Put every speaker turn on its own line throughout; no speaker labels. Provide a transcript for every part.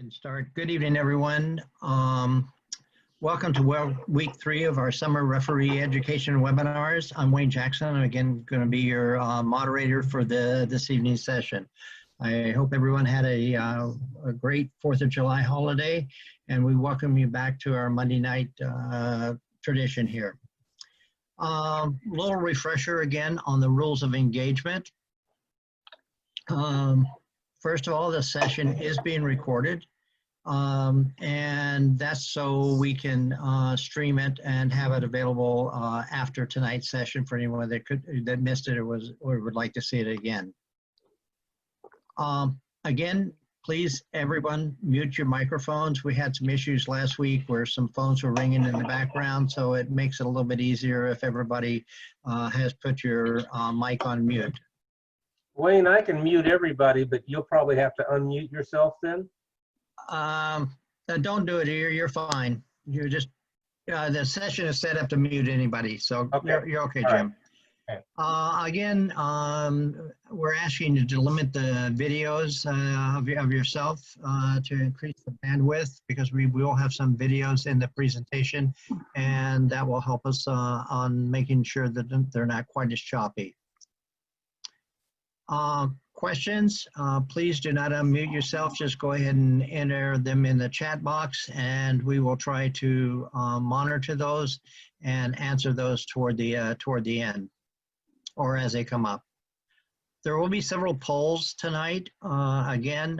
And start. Good evening, everyone. Welcome to week 3 of our summer referee education webinars. I'm Wayne Jackson. I'm again going to be your moderator for this evening's session. I hope everyone had a great 4th of July holiday, and we welcome you back to our Monday night tradition here. Little refresher again on the rules of engagement. First of all, the session is being recorded, and that's so we can stream it and have it available after tonight's session for anyone that missed it or would like to see it again. Again, please, everyone, mute your microphones. We had some issues last week where some phones were ringing in the background, so it makes it a little bit easier if everybody has put your mic on mute.
Wayne, I can mute everybody, but you'll probably have to unmute yourself then.
Don't do it here. You're fine. You're just the session is set up to mute anybody, so okay. You're okay, Jim.
Right. Okay.
Again, we're asking you to limit the videos of yourself to increase the bandwidth, because we will have some videos in the presentation, and that will help us on making sure that they're not quite as choppy. Questions, please do not unmute yourself. Just go ahead and enter them in the chat box, and we will try to monitor those and answer those toward the end or as they come up. There will be several polls tonight. Again,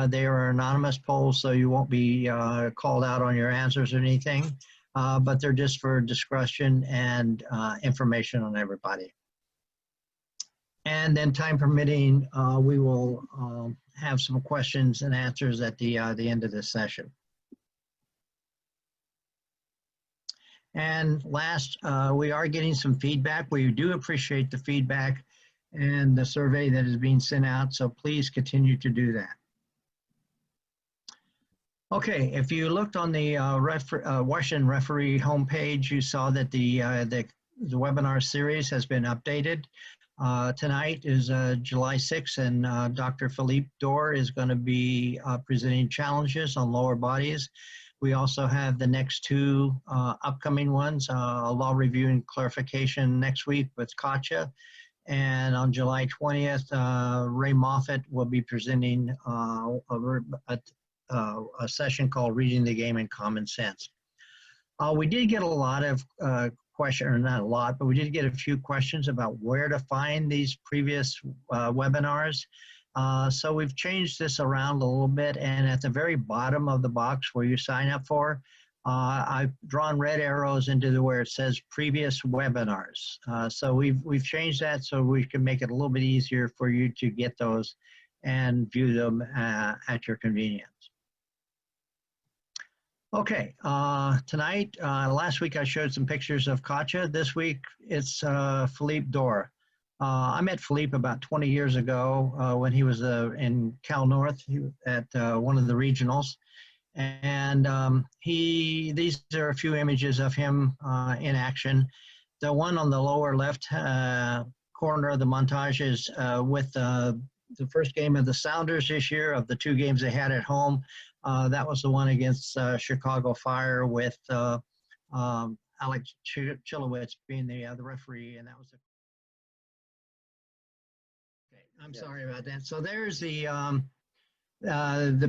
they are anonymous polls, so you won't be called out on your answers or anything, but they're just for discussion and information on everybody. And then, time permitting, we will have some questions and answers at the end of this session. And last, we are getting some feedback. We do appreciate the feedback and the survey that is being sent out, so please continue to do that. Okay, if you looked on the Washington Referee homepage, you saw that the webinar series has been updated. Tonight is July 6th, and Dr. Philippe Dor is going to be presenting challenges on lower bodies. We also have the next two upcoming ones, law review and clarification next week with Katja. And on July 20th, Raymond Moffatte will be presenting a session called Reading the Game in Common Sense. We did get a lot of question, or not a lot, but we did get a few questions about where to find these previous webinars. So we've changed this around a little bit, and at the very bottom of the box where you sign up for, I've drawn red arrows into where it says previous webinars. So we've changed that so we can make it a little bit easier for you to get those and view them at your convenience. Okay, tonight, last week I showed some pictures of Katja. This week it's Philippe Dor. I met Philippe about 20 years ago when he was in Cal North at one of the regionals. And these are a few images of him in action. The one on the lower left corner of the montage is with the first game of the Sounders this year. Of the 2 games they had at home, that was the one against Chicago Fire with Alex Chilowitz being the referee, and that was okay. I'm sorry about that. So there's the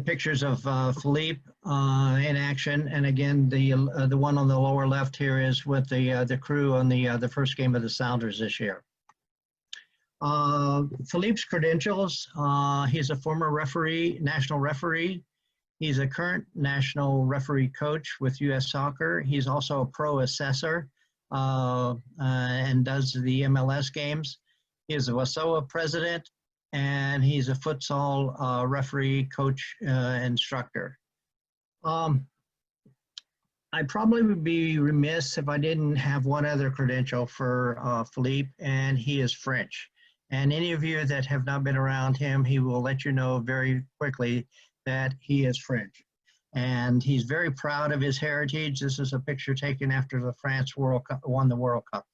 pictures of Philippe in action, and again the one on the lower left here is with the crew on the first game of the Sounders this year. Philippe's credentials: he's a former referee, national referee. He's a current national referee coach with U.S. Soccer. He's also a pro assessor and does the MLS games. He is a WASOA president, and he's a futsal referee, coach, instructor. I probably would be remiss if I didn't have one other credential for Philippe, and he is French. And any of you that have not been around him, he will let you know very quickly that he is French. And he's very proud of his heritage. This is a picture taken after the France World Cup, won the World Cup.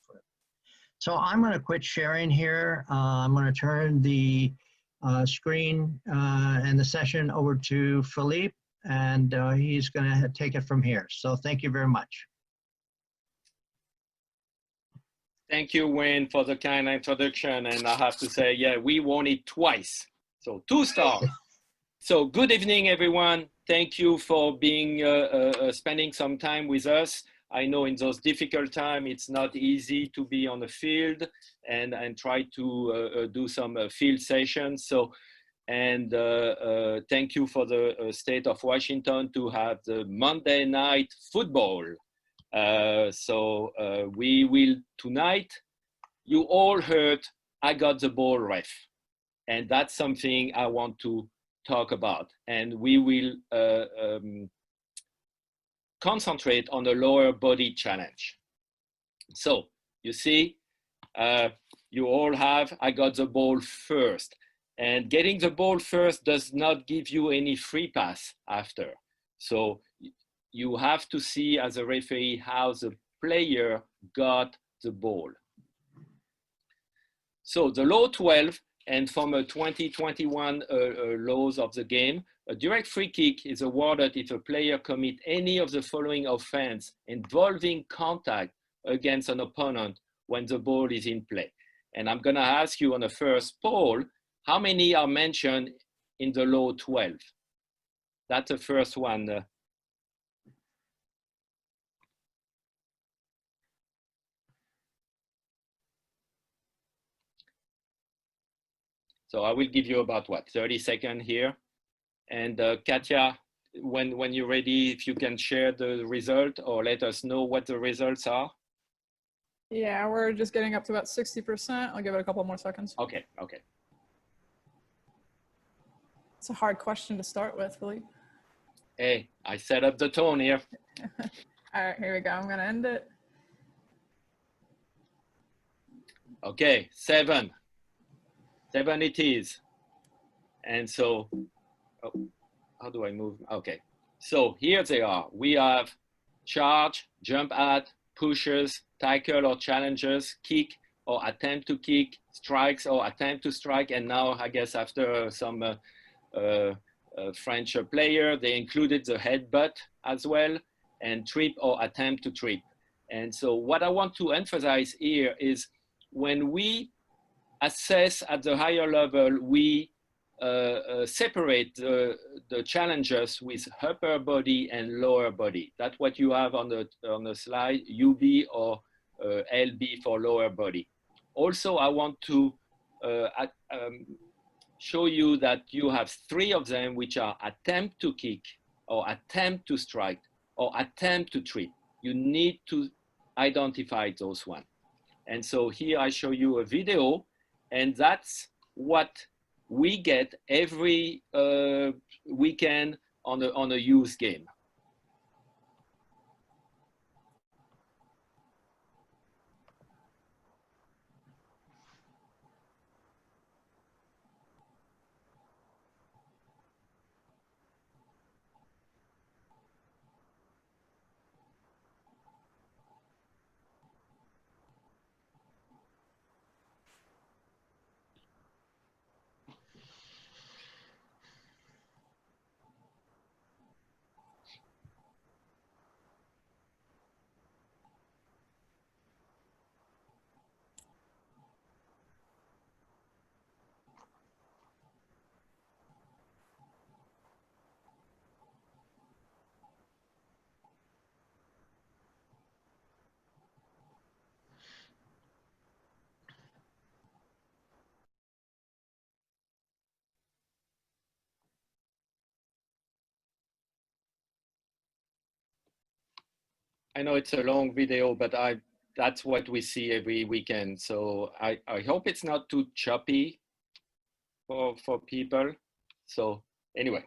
So I'm going to quit sharing here. I'm going to turn the screen and the session over to Philippe. and he's going to take it from here. So thank you very much.
Thank you, Wayne, for the kind introduction. And I have to say, yeah, we won it twice. So 2 stars. So good evening, everyone. Thank you for being spending some time with us. I know in those difficult times, it's not easy to be on the field and try to do some field sessions. So, and thank you for the state of Washington to have the Monday night football. We will tonight, you all heard, I got the ball ref. And that's something I want to talk about. And we will concentrate on the lower body challenge. So you see, you all have, I got the ball first. And getting the ball first does not give you any free pass after. So you have to see as a referee how the player got the ball. So the law 12, and from a 2021 laws of the game, a direct free kick is awarded if a player commits any of the following offense involving contact against an opponent when the ball is in play. And I'm gonna ask you on the first poll, how many are mentioned in the law 12? That's the first one. So I will give you about what, 30 seconds here. And Katja, when you're ready, if you can share the result or let us know what the results are.
Yeah, we're just getting up to about 60%. I'll give it a couple more seconds.
Okay, okay.
It's a hard question to start with, Philippe.
Hey, I set up the tone here.
All right, here we go. I'm gonna end it.
Okay, 7 it is. And so, oh, how do I move? Okay, so here they are. We have charge, jump at, pushes, tackle or challenges, kick or attempt to kick, strikes or attempt to strike. And now I guess after some French player, they included the headbutt as well, and trip or attempt to trip. And so what I want to emphasize here is when we assess at the higher level, we separate the challenges with upper body and lower body. That's what you have on the slide, UB or LB for lower body. Also, I want to show you that you have 3 of them, which are attempt to kick or attempt to strike or attempt to trip. You need to identify those ones. And so here I show you a video, and that's what we get every weekend on a youth game. I know it's a long video, but that's what we see every weekend. So I hope it's not too choppy for people. So anyway,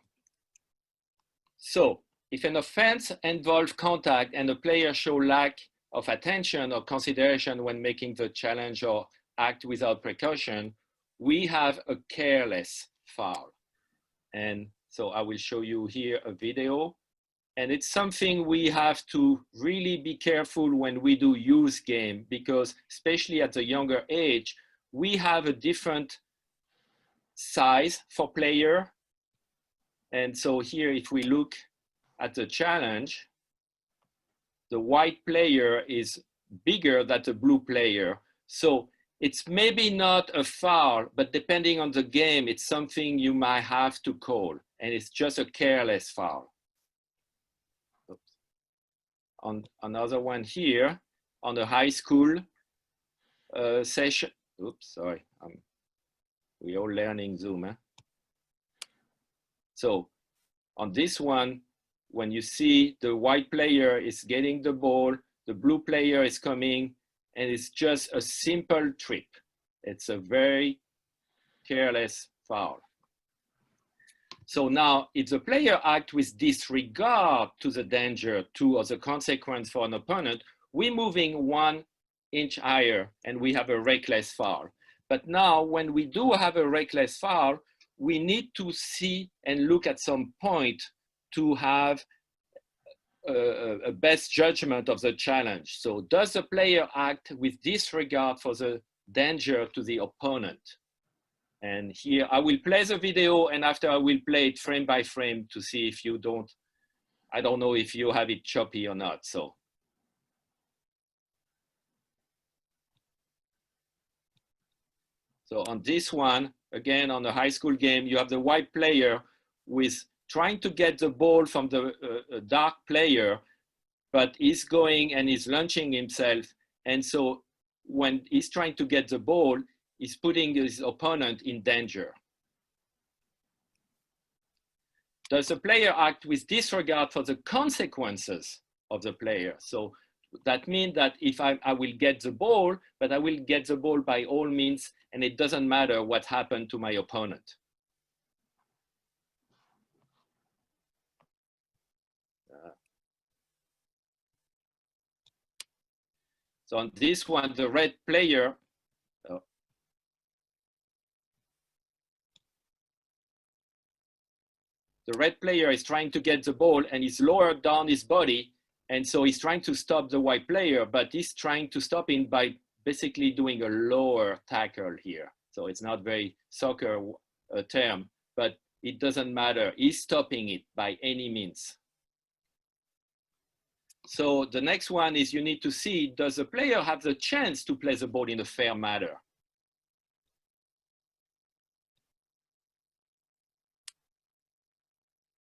so if an offense involves contact and the player show lack of attention or consideration when making the challenge or act without precaution, we have a careless foul. And so I will show you here a video. And it's something we have to really be careful when we do youth game, because especially at the younger age, we have a different size for player. And so here, if we look at the challenge, the white player is bigger than the blue player. So it's maybe not a foul, but depending on the game, it's something you might have to call, and it's just a careless foul. Oops. On another one here, on the high school session. Oops, sorry, we're all learning Zoom. So on this one, when you see the white player is getting the ball, the blue player is coming, and it's just a simple trip. It's a very careless foul. So now, if the player acts with disregard to the danger or the consequence for an opponent, we're moving 1 inch higher and we have a reckless foul. But now, when we do have a reckless foul, we need to see and look at some point to have a best judgment of the challenge. So does the player act with disregard for the danger to the opponent? And here I will play the video, and after I will play it frame by frame to see if you don't, I don't know if you have it choppy or not. So on this one, again, on the high school game, you have the white player with trying to get the ball from the dark player, but he's going and he's launching himself. And so when he's trying to get the ball, he's putting his opponent in danger. Does the player act with disregard for the consequences of the player? So that means that if I will get the ball, but I will get the ball by all means, and it doesn't matter what happened to my opponent. So on this one, the red player, is trying to get the ball and he's lowered down his body. And so he's trying to stop the white player, but he's trying to stop him by basically doing a lower tackle here. So it's not very soccer term, but it doesn't matter. He's stopping it by any means. So the next one is you need to see, does the player have the chance to play the ball in a fair manner?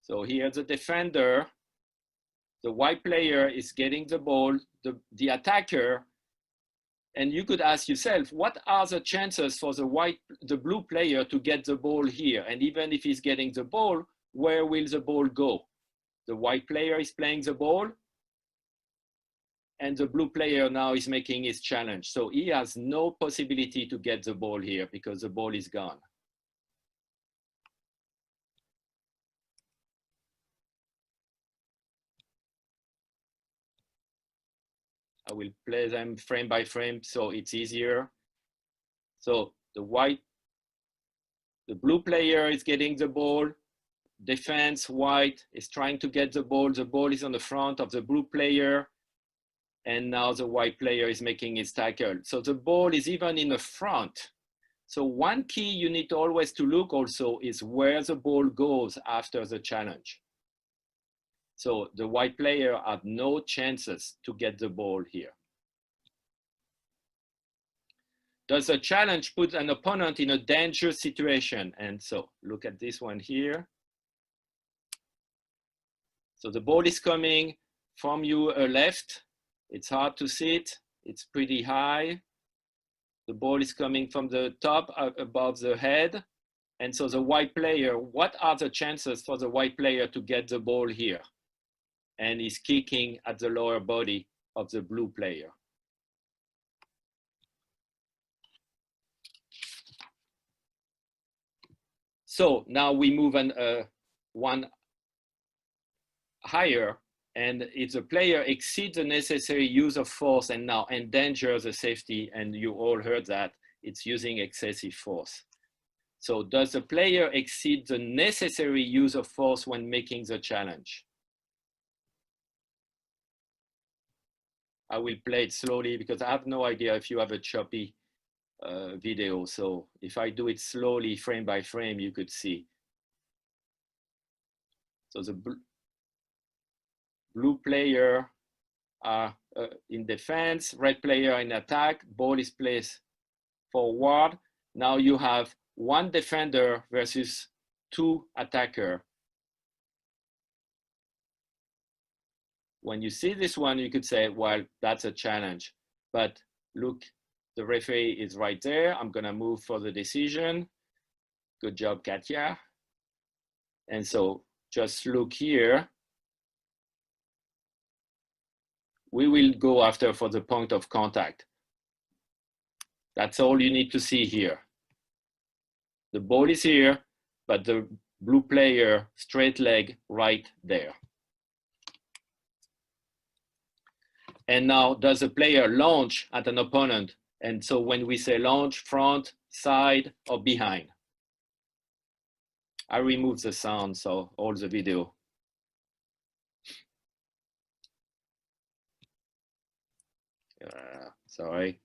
So here the defender, the white player is getting the ball, the attacker, and you could ask yourself, what are the chances for the blue player to get the ball here? And even if he's getting the ball, where will the ball go? The white player is playing the ball, and the blue player now is making his challenge. So he has no possibility to get the ball here because the ball is gone. I will play them frame by frame so it's easier. So the blue player is getting the ball. Defense, white is trying to get the ball. The ball is on the front of the blue player. And now the white player is making his tackle. So the ball is even in the front. So one key you need always to look also is where the ball goes after the challenge. So the white player had no chances to get the ball here. Does the challenge put an opponent in a dangerous situation? And so look at this one here. So the ball is coming from you left. It's hard to see it. It's pretty high. The ball is coming from the top above the head. And so the white player, what are the chances for the white player to get the ball here? And he's kicking at the lower body of the blue player. So now we move one higher, and if the player exceeds the necessary use of force and now endangers the safety, and you all heard that, it's using excessive force. So does the player exceed the necessary use of force when making the challenge? I will play it slowly because I have no idea if you have a choppy video. So if I do it slowly, frame by frame, you could see. So the blue player in defense, red player in attack, ball is placed forward. Now you have one defender versus two attacker. When you see this one, you could say, well, that's a challenge. But look, the referee is right there. I'm gonna move for the decision. Good job, Katja. And so just look here. We will go after for the point of contact. That's all you need to see here. The ball is here, but the blue player straight leg right there. And now does the player launch at an opponent? And so when we say launch, front, side, or behind. I remove the sound, so all the video. Sorry.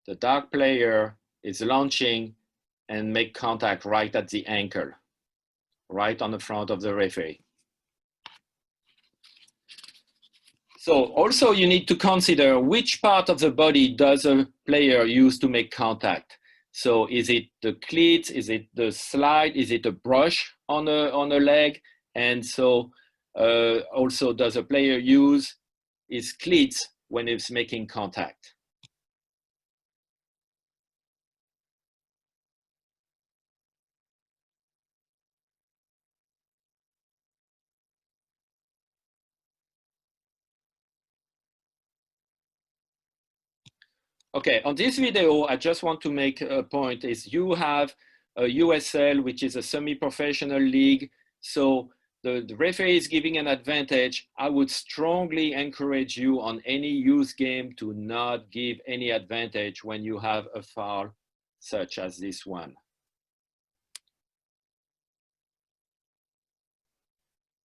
The dark player is launching and make contact right at the ankle, right on the front of the referee. So also you need to consider which part of the body does a player use to make contact. So is it the cleats, is it the slide, is it a brush on a leg? And so also does a player use his cleats when he's making contact? Okay, on this video, I just want to make a point is you have a USL, which is a semi-professional league. So the referee is giving an advantage. I would strongly encourage you on any youth game to not give any advantage when you have a foul such as this one.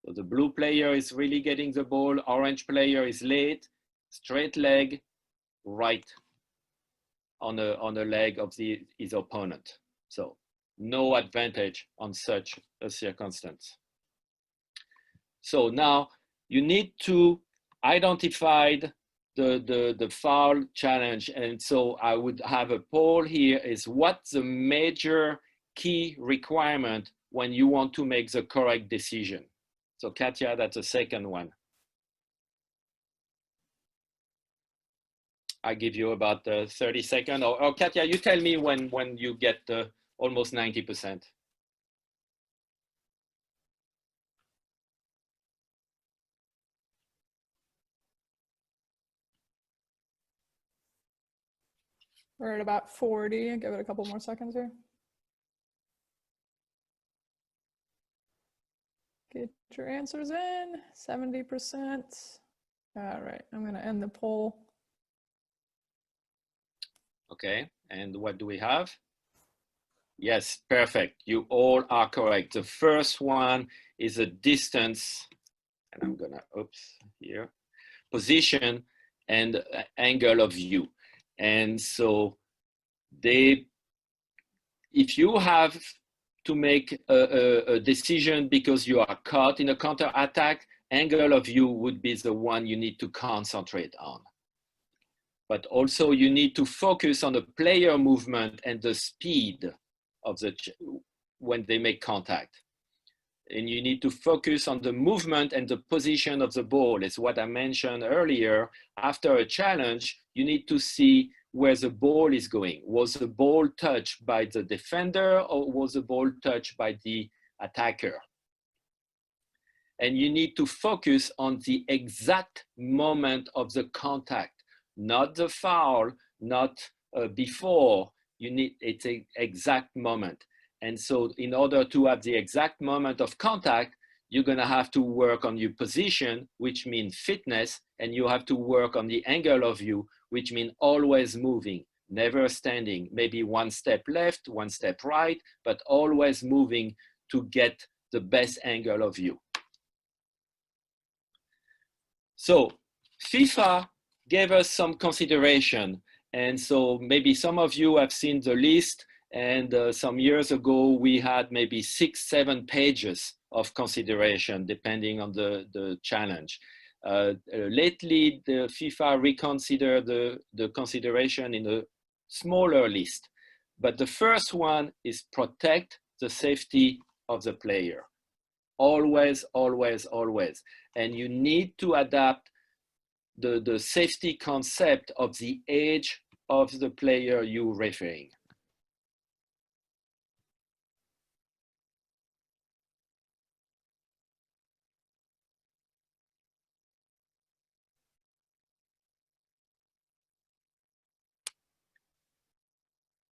So the blue player is really getting the ball. Orange player is late, straight leg, right on the leg of his opponent. So no advantage on such a circumstance. So now you need to identify the foul challenge. And so I would have a poll here is what's the major key requirement when you want to make the correct decision? So Katja, that's the second one. I give you about 30 seconds. Or Katja, you tell me when you get almost 90%.
We're at about 40. Give it a couple more seconds here. Get your answers in, 70%. All right, I'm gonna end the poll. Okay, and what do we have? Yes, perfect. You all are correct. The first one is a distance, and I'm gonna, oops, here, position and angle of view. And so if you have to make a decision because you are caught in a counter attack, angle of view would be the one you need to concentrate on. But also you need to focus on the player movement and the speed of when they make contact. And you need to focus on the movement and the position of the ball. It's what I mentioned earlier. After a challenge, you need to see where the ball is going. Was the ball touched by the defender or was the ball touched by the attacker? And you need to focus on the exact moment of the contact, not the foul, not before. It's an exact moment. And so in order to have the exact moment of contact, you're gonna have to work on your position, which means fitness, and you have to work on the angle of view, which means always moving, never standing, maybe one step left, one step right, but always moving to get the best angle of view. So FIFA gave us some consideration. And so maybe some of you have seen the list, and some years ago we had maybe 6, 7 pages of consideration depending on the challenge. Lately, the FIFA reconsidered the consideration in a smaller list. But the first one is protect the safety of the player. Always, always, always. And you need to adapt the safety concept of the age of the player you're referring.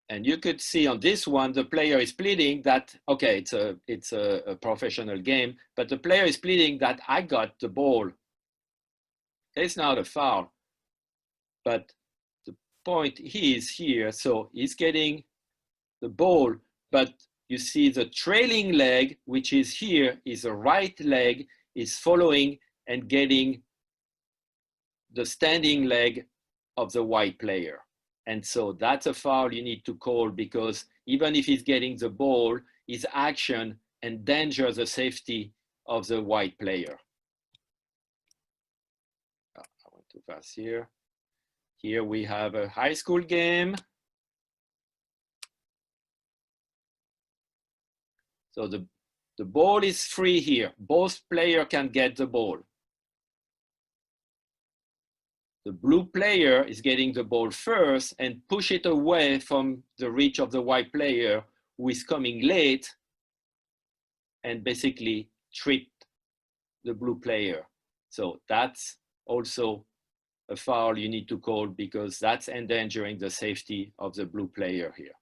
And you could see on this one, the player is pleading that, okay, it's a professional game, but the player is pleading that I got the ball. It's not a foul, but the point is here. So he's getting the ball, but you see the trailing leg, which is here, is the right leg, is following and getting the standing leg of the white player. And so that's a foul you need to call, because even if he's getting the ball, his action endangers the safety of the white player. Oh, I went too fast here. Here we have a high school game. So the ball is free here. Both players can get the ball. The blue player is getting the ball first and push it away from the reach of the white player, who is coming late and basically tripped the blue player. So that's also a foul you need to call, because that's endangering the safety of the blue player here.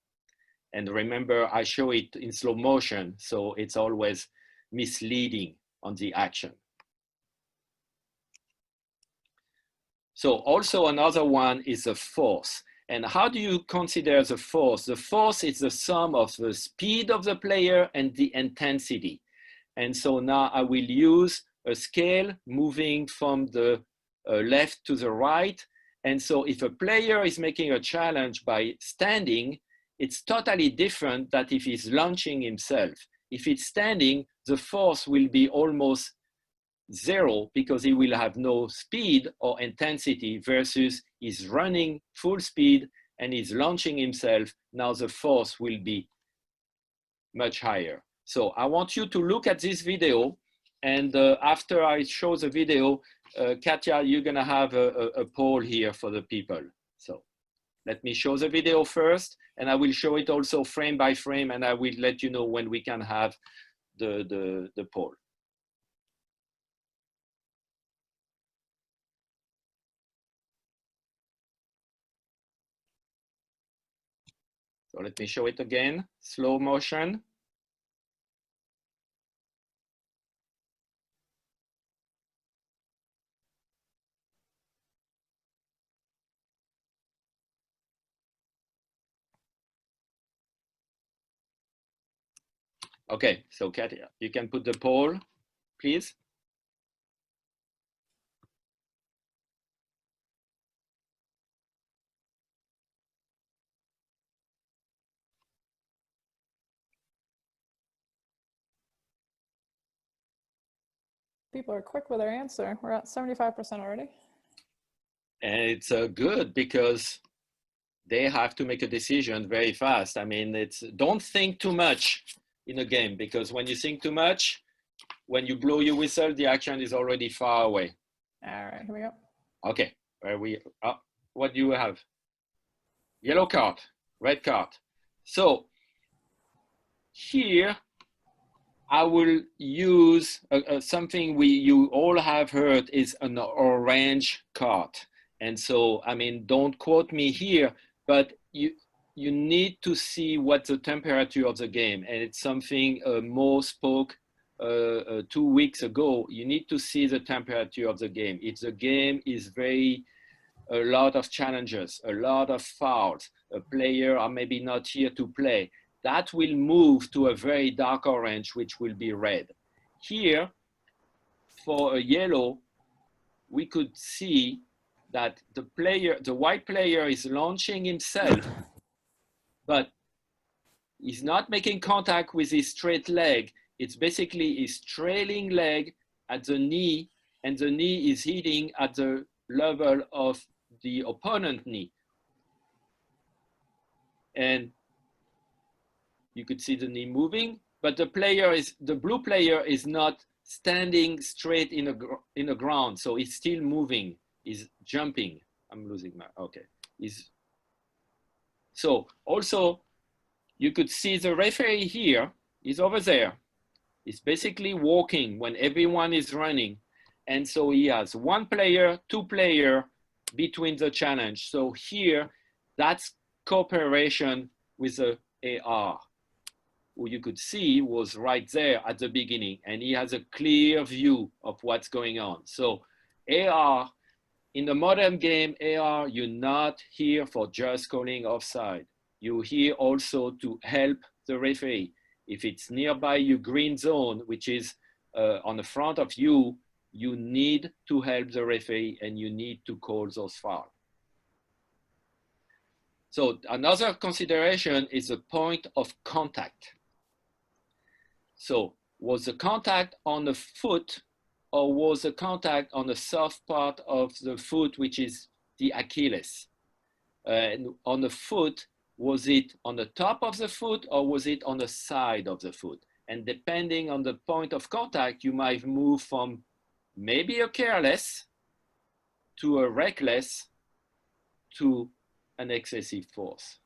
And remember, I show it in slow motion, so it's always misleading on the action. So also another one is the force. And how do you consider the force? The force is the sum of the speed of the player and the intensity. And so now I will use a scale moving from the left to the right. And so if a player is making a challenge by standing, it's totally different than if he's launching himself. If it's standing, the force will be almost zero, because he will have no speed or intensity, versus he's running full speed and he's launching himself. Now the force will be much higher. So I want you to look at this video, and after I show the video, Katja, you're gonna have a poll here for the people. So let me show the video first, and I will show it also frame by frame, and I will let you know when we can have the poll. So let me show it again, slow motion. Okay, so Katja, you can put the poll, please.
People are quick with their answer. We're at 75% already.
And it's good, because they have to make a decision very fast. I mean, don't think too much in a game, because when you think too much, when you blow your whistle, the action is already far away.
All right, here we go.
Okay, what do you have? Yellow card, red card. So here I will use something you all have heard is an orange card. And so, I mean, don't quote me here, but you need to see what the temperature of the game, and it's something Mo spoke 2 weeks ago. You need to see the temperature of the game. If the game is a lot of challenges, a lot of fouls, a player are maybe not here to play, that will move to a very dark orange, which will be red. Here, for a yellow, we could see that the white player is launching himself, but he's not making contact with his straight leg. It's basically his trailing leg at the knee, and the knee is hitting at the level of the opponent knee. And you could see the knee moving, but the blue player is not standing straight in the ground, so he's still moving, he's jumping. I'm losing my, okay. So also, you could see the referee here is over there. He's basically walking when everyone is running. And so he has one player, two player between the challenge. So here, that's cooperation with the AR, who you could see was right there at the beginning, and he has a clear view of what's going on. So AR, in the modern game, AR, you're not here for just calling offside. You're here also to help the referee. If it's nearby your green zone, which is on the front of you, you need to help the referee and you need to call those fouls. So another consideration is the point of contact. So was the contact on the foot, or was the contact on the soft part of the foot, which is the Achilles? And on the foot, was it on the top of the foot or was it on the side of the foot? And depending on the point of contact, you might move from maybe a careless to a reckless to an excessive force.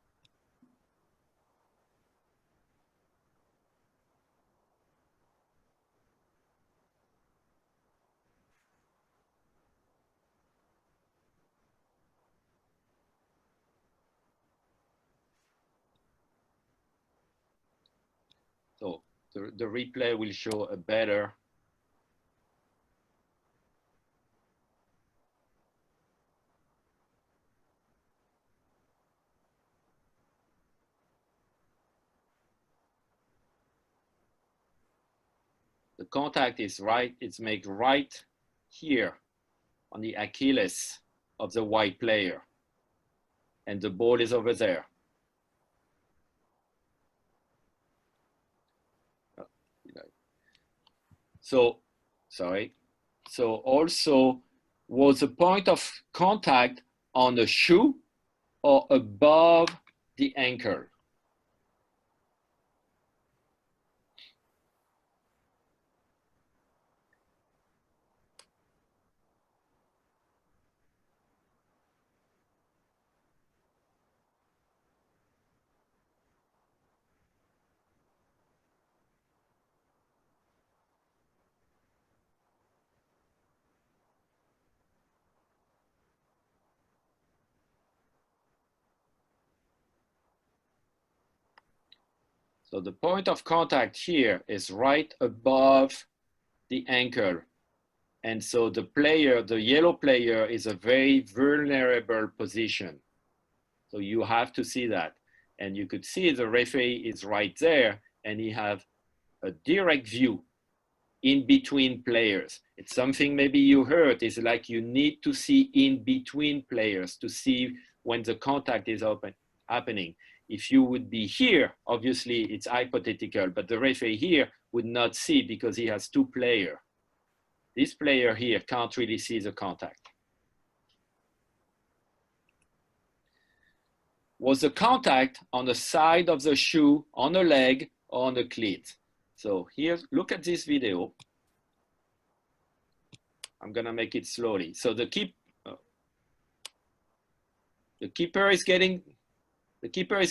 So the replay will show a better. The contact is right, it's made right here on the Achilles of the white player. And the ball is over there. So, sorry. So also, was the point of contact on the shoe or above the ankle? So the point of contact here is right above the ankle. And so the player, the yellow player, is a very vulnerable position. So you have to see that. And you could see the referee is right there and he have a direct view in between players. It's something maybe you heard, is like you need to see in between players to see when the contact is happening. If you would be here, obviously it's hypothetical, but the referee here would not see because he has two players. This player here can't really see the contact. Was the contact on the side of the shoe, on the leg, or on the cleat? So here, look at this video. I'm gonna make it slowly. So the keeper is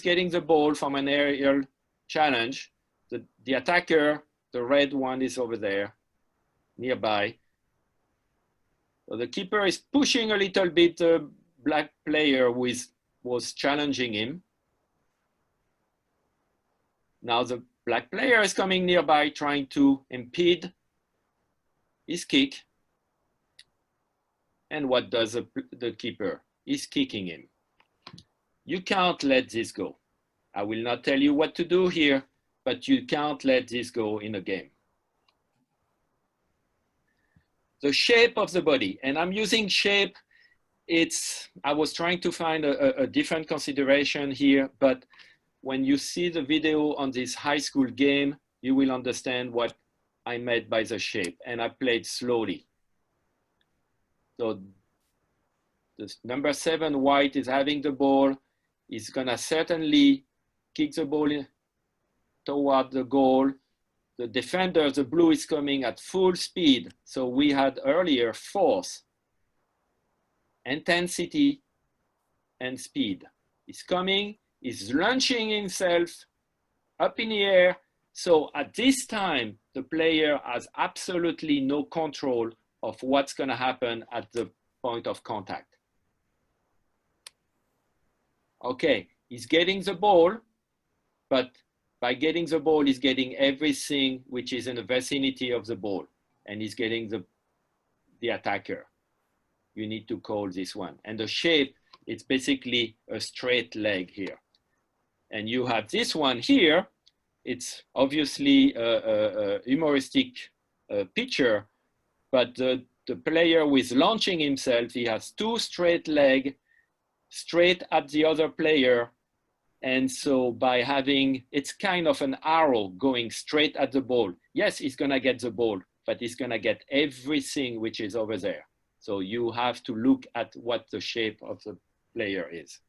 getting the ball from an aerial challenge. The attacker, the red one, is over there, nearby. So the keeper is pushing a little bit the black player who was challenging him. Now the black player is coming nearby, trying to impede his kick. And what does the keeper? He's kicking him. You can't let this go. I will not tell you what to do here, but you can't let this go in a game. the shape of the body. And I'm using shape. I was trying to find a different consideration here, but when you see the video on this high school game, you will understand what I meant by the shape. And I played slowly. So the number 7 white is having the ball. He's gonna certainly kick the ball toward the goal. The defender, the blue, is coming at full speed. So we had earlier force, intensity, and speed. He's coming, he's launching himself up in the air. So at this time, the player has absolutely no control of what's gonna happen at the point of contact. Okay, he's getting the ball, but by getting the ball, he's getting everything which is in the vicinity of the ball, and he's getting the attacker. You need to call this one. And the shape, it's basically a straight leg here. And you have this one here. It's obviously a humoristic picture, but the player who is launching himself, he has 2 straight legs straight at the other player. And so by having, it's kind of an arrow going straight at the ball. Yes, he's gonna get the ball, but he's gonna get everything which is over there. So you have to look at what the shape of the player is.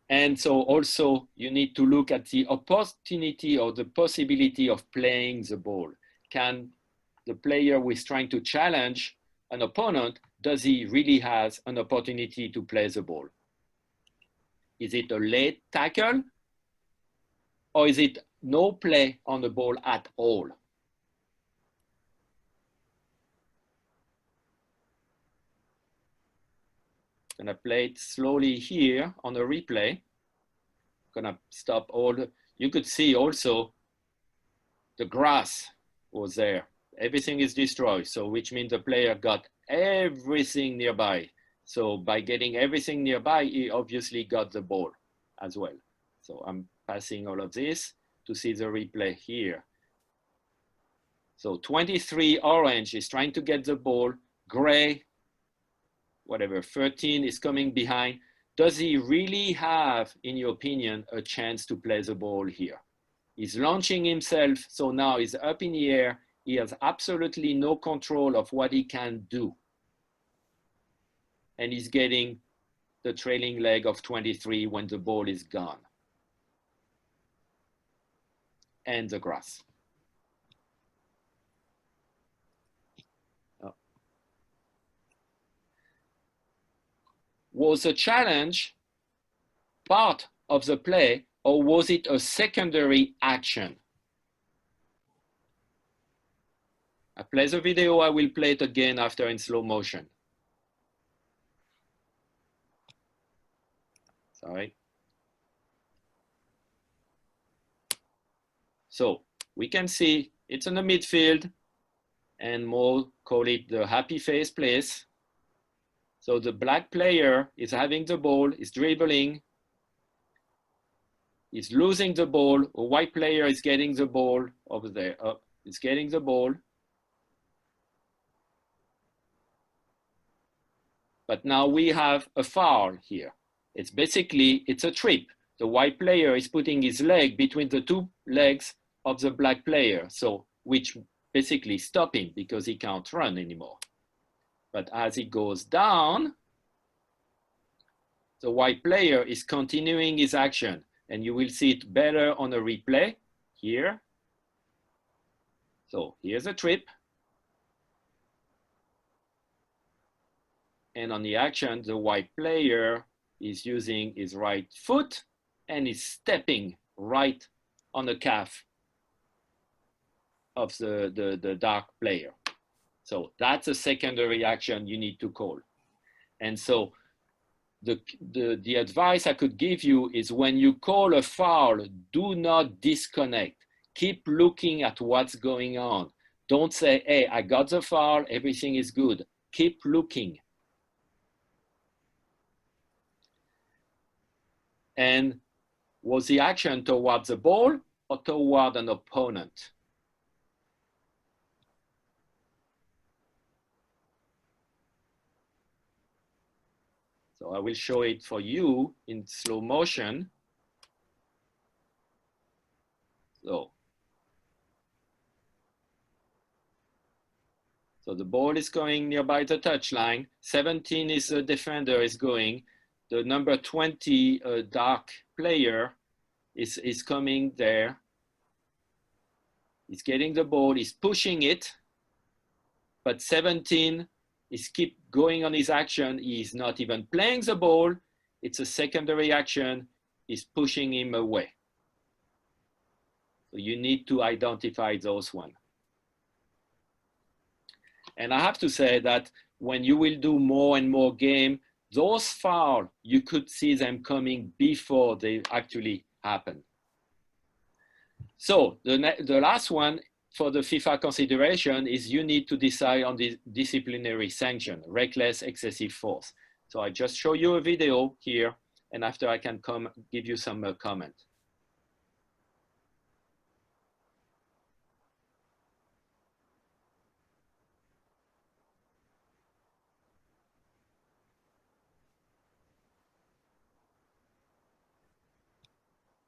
And so also you need to look at the opportunity or the possibility of playing the ball. Can the player who is trying to challenge an opponent, does he really has an opportunity to play the ball? Is it a late tackle, or is it no play on the ball at all? Gonna play it slowly here on a replay. Gonna stop all you could see also the grass was there. Everything is destroyed. So which means the player got everything nearby. So by getting everything nearby, he obviously got the ball as well. So I'm passing all of this to see the replay here. So 23 orange is trying to get the ball. Gray, whatever, 13 is coming behind. Does he really have, in your opinion, a chance to play the ball here? He's launching himself, so now he's up in the air. He has absolutely no control of what he can do. And he's getting the trailing leg of 23 when the ball is gone. And the grass. Oh. Was the challenge part of the play, or was it a secondary action? I play the video, I will play it again after in slow motion. Sorry. So we can see it's in the midfield, and Mo call it the happy face place. So the black player is having the ball, is dribbling, is losing the ball. A white player is getting the ball over there. Is getting the ball. But now we have a foul here. It's basically, it's a trip. The white player is putting his leg between the 2 legs of the black player. So, which basically stop him because he can't run anymore. But as he goes down, the white player is continuing his action. And you will see it better on a replay here. So here's a trip. And on the action, the white player is using his right foot and is stepping right on the calf of the dark player. So that's a secondary action you need to call. And so the advice I could give you is when you call a foul, do not disconnect. Keep looking at what's going on. Don't say, hey, I got the foul, everything is good. Keep looking. And was the action towards the ball or toward an opponent? So I will show it for you in slow motion. So the ball is going nearby the touchline. 17 is the defender is going. The number 20 dark player is coming there. He's getting the ball, he's pushing it, but 17 is keep going on his action. He's not even playing the ball. It's a secondary action. He's pushing him away. So you need to identify those ones. And I have to say that when you will do more and more game, those fouls, you could see them coming before they actually happen. So the last one for the FIFA consideration is you need to decide on the disciplinary sanction, reckless excessive force. So I just show you a video here, and after I can come give you some comment.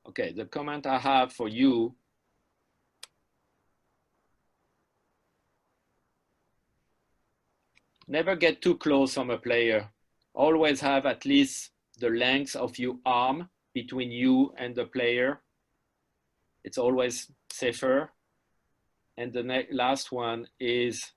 Okay, the comment I have for you. Never get too close from a player. Always have at least the length of your arm between you and the player. It's always safer. And the last one is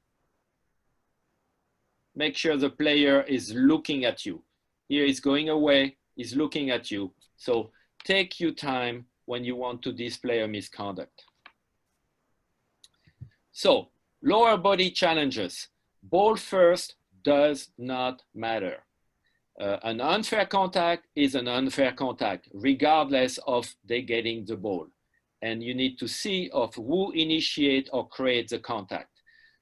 make sure the player is looking at you. Here he's going away, he's looking at you. So take your time when you want to display a misconduct. So lower body challenges. Ball first does not matter. An unfair contact is an unfair contact, regardless of they getting the ball. And you need to see of who initiate or create the contact.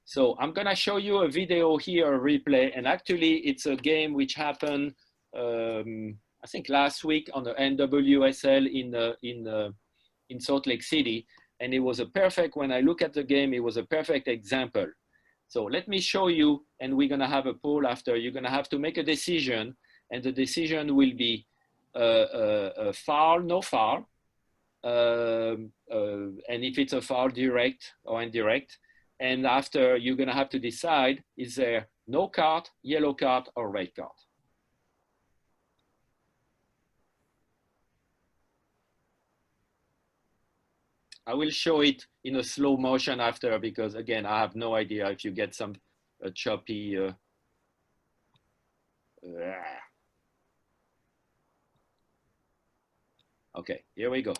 So I'm gonna show you a video here, a replay, and actually it's a game which happened, I think last week on the NWSL in Salt Lake City. And it was a perfect, when I look at the game, it was a perfect example. So let me show you, and we're gonna have a poll after. You're gonna have to make a decision, and the decision will be a foul, no foul, and if it's a foul, direct or indirect. And after, you're gonna have to decide, is there no card, yellow card, or red card? I will show it in a slow motion after, because again, I have no idea if you get some choppy. Okay, here we go.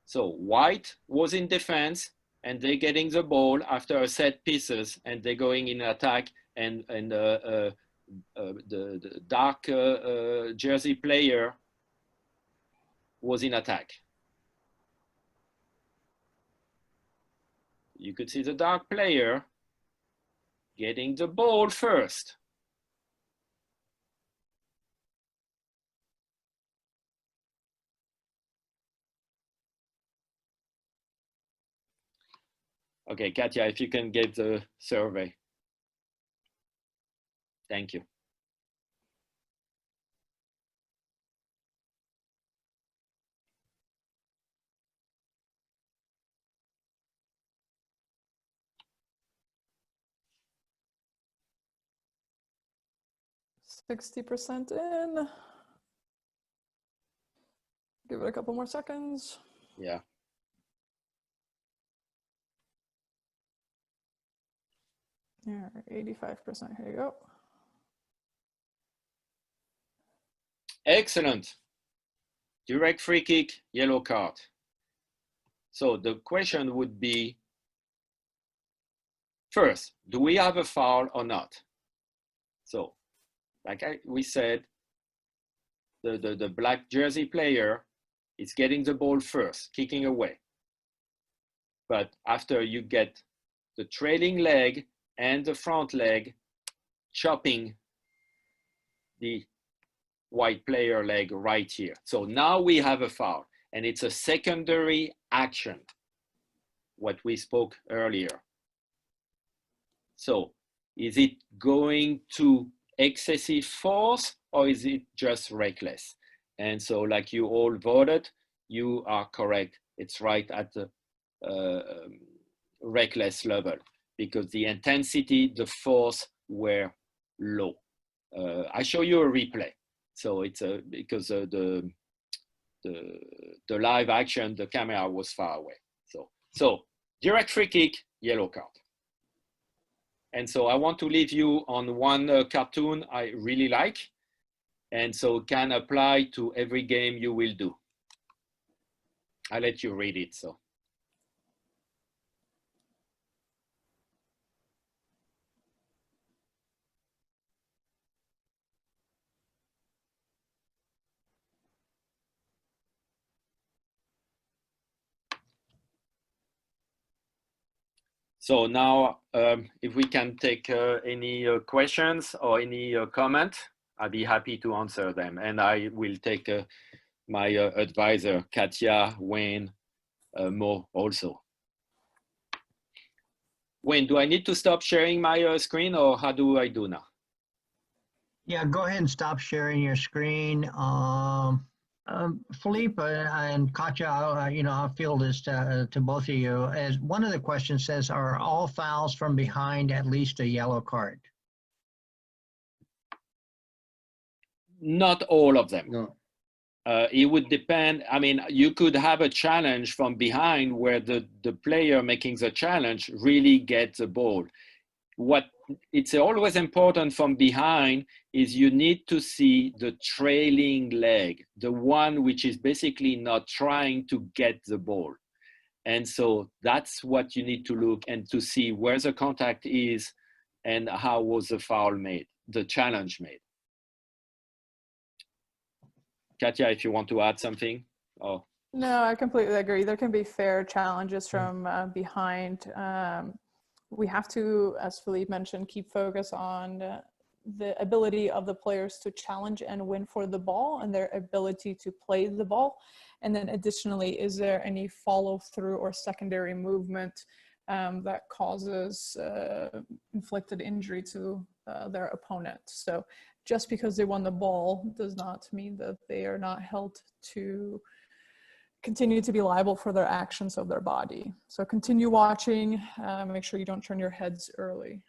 So white was in defense, and they're getting the ball after a set pieces, and they're going in attack, and the dark jersey player was in attack. You could see the dark player getting the ball first. Okay, Katja, if you can get the survey. Thank you.
%60 in. Give it a couple more seconds.
Yeah.
Yeah, 85%. Here you go.
Excellent. Direct free kick, yellow card. So the question would be, first, do we have a foul or not? So, like we said, the black jersey player is getting the ball first, kicking away. But after you get the trailing leg and the front leg chopping the white player leg right here. So now we have a foul, and it's a secondary action. what we spoke earlier. So is it going to excessive force or is it just reckless? And so like you all voted, you are correct. It's right at the reckless level because the intensity, the force were low. I show you a replay. So it's because the live action, the camera was far away. So direct free kick, yellow card. And so I want to leave you on one cartoon I really like. And so can apply to every game you will do. I'll let you read it, so. So now, if we can take any questions or any comment, I'd be happy to answer them. And I will take my advisor, Katja, Wayne, Mo also. Wayne, do I need to stop sharing my screen or how do I do now?
Yeah, go ahead and stop sharing your screen. Philippe and Katja, I'll field this to both of you. As one of the questions says, are all fouls from behind at least a yellow card?
Not all of them.
No.
It would depend. I mean, you could have a challenge from behind where the player making the challenge really gets the ball. What it's always important from behind is you need to see the trailing leg, the one which is basically not trying to get the ball. And so that's what you need to look and to see where the contact is and how was the foul made, the challenge made. Katja, if you want to add something. Oh.
No, I completely agree. There can be fair challenges from behind. We have to, as Philippe mentioned, keep focus on the ability of the players to challenge and win for the ball and their ability to play the ball. And then additionally, is there any follow through or secondary movement that causes inflicted injury to their opponent? So just because they won the ball does not mean that they are not held to continue to be liable for their actions of their body. So continue watching, make sure you don't turn your heads early.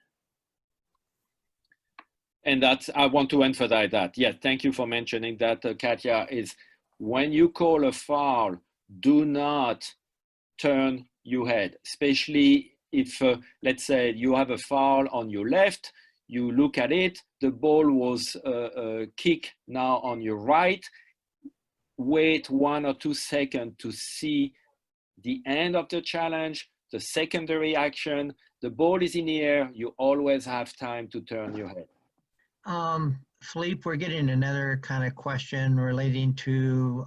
And that's, I want to emphasize that. Yeah, thank you for mentioning that, Katja, is when you call a foul, do not turn your head, especially if, let's say you have a foul on your left, you look at it, the ball was kicked now on your right, wait 1 or 2 seconds to see the end of the challenge, the secondary action, the ball is in the air, you always have time to turn your head.
Philippe, we're getting another kind of question relating to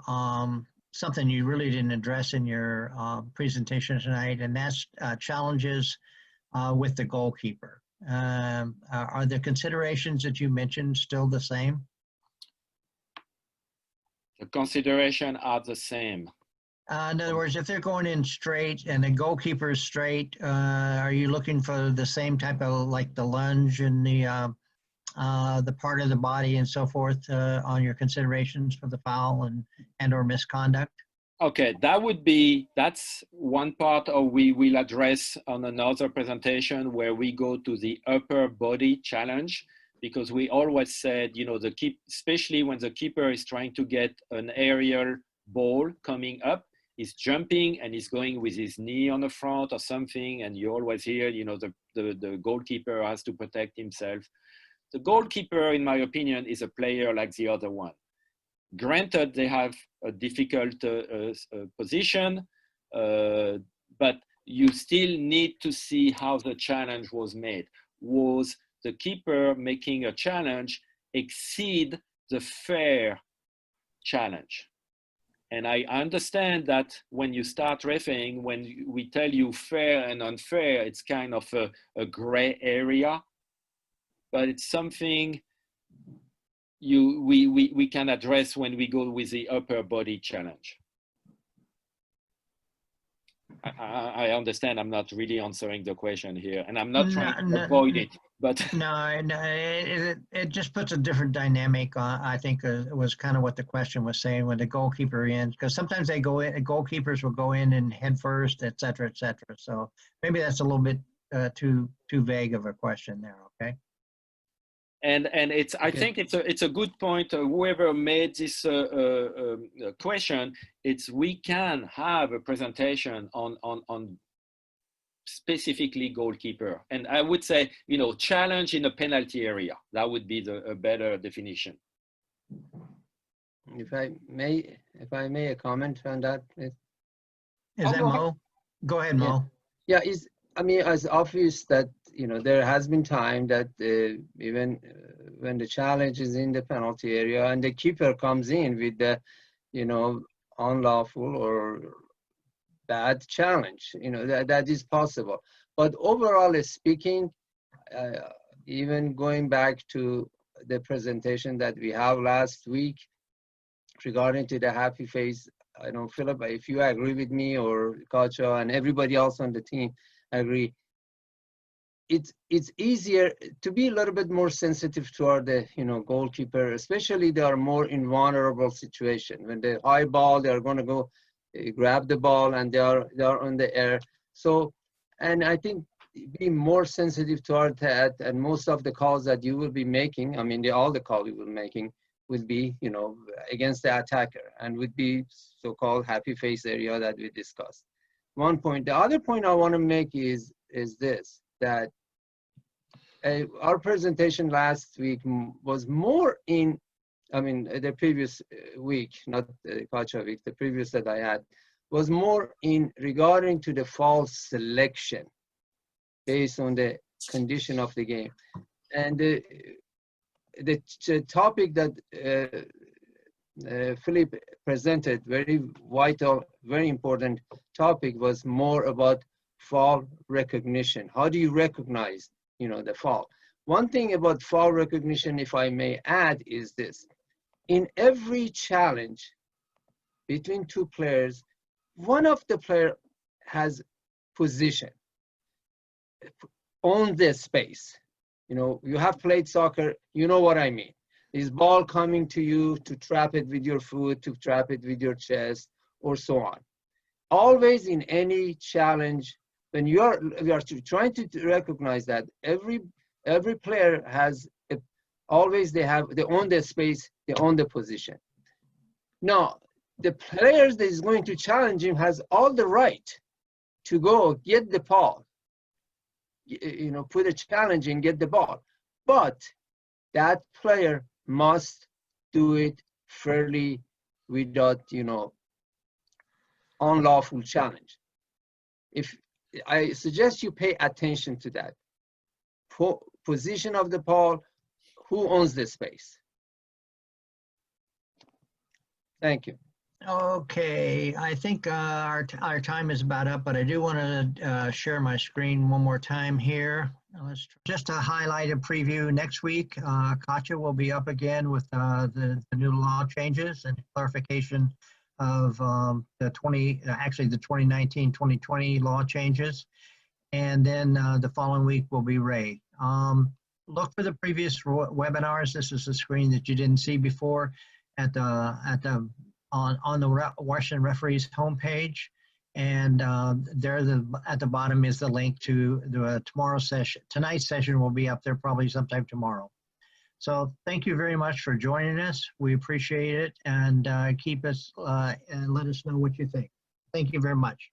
something you really didn't address in your presentation tonight, and that's challenges with the goalkeeper. Are the considerations that you mentioned still the same?
The considerations are the same.
In other words, if they're going in straight and the goalkeeper is straight, are you looking for the same type of, like the lunge and the part of the body and so forth on your considerations for the foul and or misconduct?
Okay, that's one part of we will address on another presentation where we go to the upper body challenge, because we always said, especially when the keeper is trying to get an aerial ball coming up, he's jumping and he's going with his knee on the front or something, and you always hear, the goalkeeper has to protect himself. The goalkeeper, in my opinion, is a player like the other one. Granted, they have a difficult position, but you still need to see how the challenge was made. Was the keeper making a challenge exceed the fair challenge? And I understand that when you start refereeing, when we tell you fair and unfair, it's kind of a gray area, but it's something we can address when we go with the upper body challenge. I understand I'm not really answering the question here, and I'm not trying to
No,
avoid it, but
no, it just puts a different dynamic on. I think it was kind of what the question was saying when the goalkeeper in, because sometimes they go in, goalkeepers will go in and head first, et cetera, et cetera. So maybe that's a little bit too vague of a question there. Okay.
and it's I think it's a good point. Whoever made this question, it's we can have a presentation on specifically goalkeeper, and I would say, you know, challenge in a penalty area. That would be a better definition.
If I may comment on that, please.
Is that Mo? Go ahead, Mo.
Yeah, I mean, it's obvious that, you know, there has been time that even when the challenge is in the penalty area and the keeper comes in with the, you know, unlawful or bad challenge, you know, that is possible. But overall speaking, even going back to the presentation that we have last week regarding to the happy face, I don't know, Philip, if you agree with me, or Katja and everybody else on the team agree, it's easier to be a little bit more sensitive toward the, you know, goalkeeper, especially they are more in vulnerable situation. When they high ball, they are going to go grab the ball and they are on the air. So, and I think be more sensitive toward that, and most of the calls that you will be making, I mean, all the calls you will be making will be, you know, against the attacker, and would be so-called happy face area that we discussed. One point. The other point I want to make is this, that our presentation last week was more in, I mean, the previous week, not the Katja week, the previous that I had, was more in regarding to the false selection based on the condition of the game. And the topic that Philippe presented, very vital, very important topic, was more about foul recognition. How do you recognize, you know, the foul? One thing about foul recognition, if I may add, is this. In every challenge between two players, one of the player has position, owns the space. You know, you have played soccer, you know what I mean. Is ball coming to you to trap it with your foot, to trap it with your chest, or so on. Always in any challenge, when you are trying to recognize that every player has always they own their space, they own the position. Now, the players that is going to challenge him has all the right to go get the ball, you know, put a challenge and get the ball, but that player must do it fairly without, you know, unlawful challenge. If I suggest you pay attention to that position of the ball, who owns the space. Thank you.
Okay, I think our time is about up, but I do want to share my screen one more time here. Just to highlight a preview, next week, Katja will be up again with the new law changes and clarification of the 2019-2020 law changes. And then the following week will be Ray. Look for the previous webinars. This is the screen that you didn't see before on the Washington Referees homepage, and there at the bottom is the link to the tomorrow's session. Tonight's session will be up there probably sometime tomorrow. So thank you very much for joining us. We appreciate it, and keep us and let us know what you think. Thank you very much.